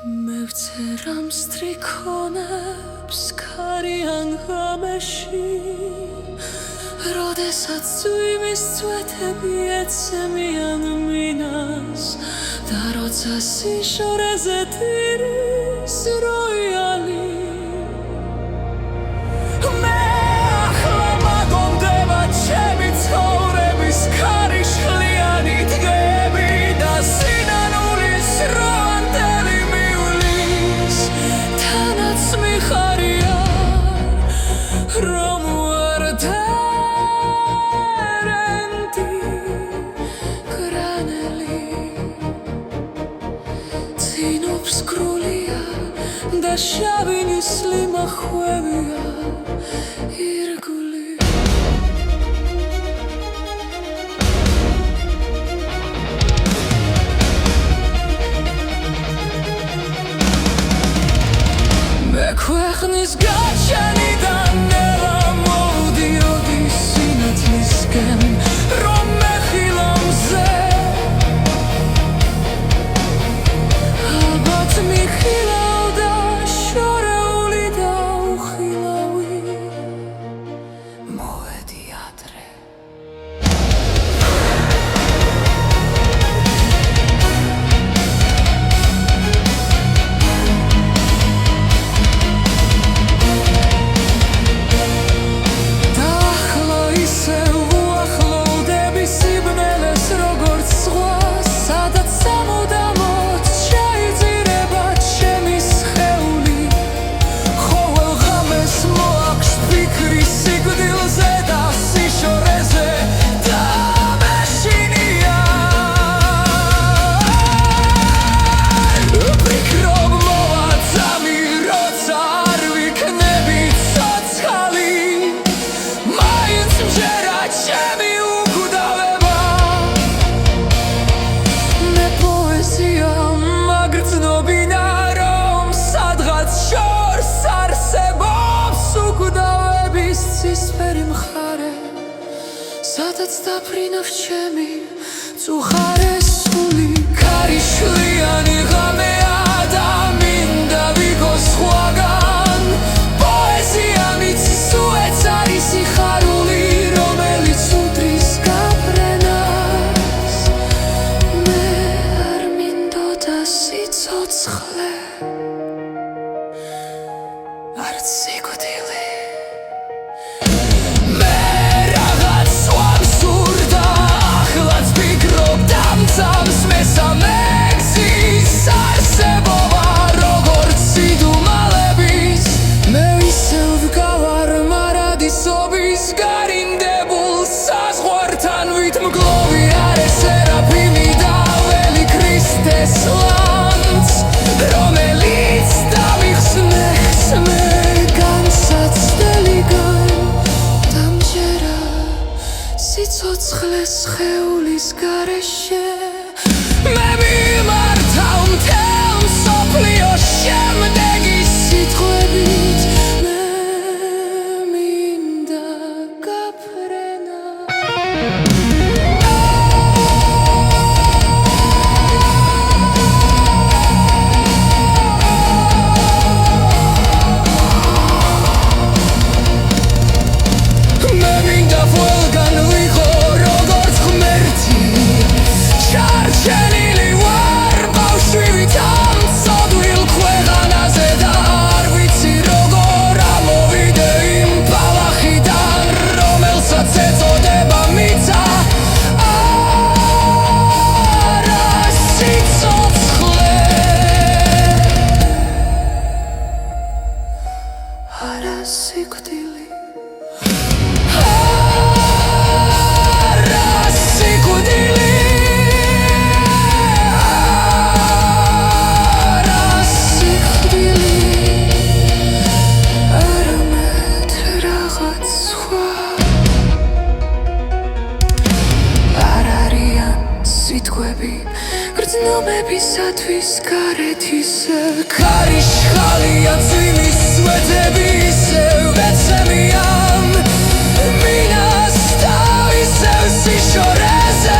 მევწერამ სტრიქონებს ქარიან ღამეში როდესაც წვიმის წვეთები ეცემიან მინას და როცა სიშორეზე ტირის როიალი მე ახლა მაგონდება ჩემი ცხოვრების ქარიშხლიანი დღეები და სინანულის როანდელი მიulis თანაც მიხარია რომ ვარ დერენდი გრანელი წინობს გრულია და შავი ნისლი მახვევია ირგული მე ქვეყნის გაჩენიდან ნელა მოვდიოდი სინათლისკენ რომ მეხილა მზე ალბათ მიხილავდა შორეული და უხილავი მოვედი ადრე და ახლა ისევ უახლოვდები სიბნელეს როგორც სხვა სადაც სამუდამოდ შეიძირება ჩემი სხეული ყოველ ღამეს მოაქვს ფიქრი სიკვდილზე და სიშორეზე და მეშინია ვფიქრობ მოვაწამი როცა არ ვიქნები ცოცხალი მაინც მჯერა ჩემი უკვდავება მე პოეზია მაგრძნობინა რომ სადღაც შორს არსებობს უკვდავების ცისფერი მხარე სადაც დაფრინავს ჩემი წუხარე სული ქარიშხლიანი ღამეა და მინდა ვიქოს სხვაგან პოეზია მიცის უეც არის სიხარული რომელიც უდრის გაფრენას მე არ მინდოდა სიცოცხლე არც სიკვდილი მე რაღაც ვამსურდა ახლაც ვფიქრობ დამცამს მესამე გზის არსებობა როგორც სიდუმალების მე ისევ ვგავარ მარადისობის გარინდებულ საზღვართან ვით მგლოვი არე სერაფიმი და ველი ქრისტეს ლანძ რომელიც დამიხსნეს მე განსაცდელიგან დამჯერა სიცოცხლეს სხეულის გარეშე მე მიმართავ მთელ მსოფლიოს შემდეგი სიტყვებით მე მინდა გაფრენა მე მინდა ყველგან ვიყო როგორც ღმერთი ჩარჩენილი ვარ ბავშვივით ამ ცოდვილ ქვეყანაზე და არ ვიცი როგორ ამოვიდე იმ ბალახიდან რომელსაც ეწოდება მიწა არა სიცოცხლე არა სიკვდილი არა სიკვდილი არა სიკვდილი არამედ რაღაც სხვა არ არიან სიტყვები გრძნობებისათვის გარეთ ისევ ქარიშხალია წვიმის წვეთები ისევ ეცემიან მინას და ისევ სიშორეზე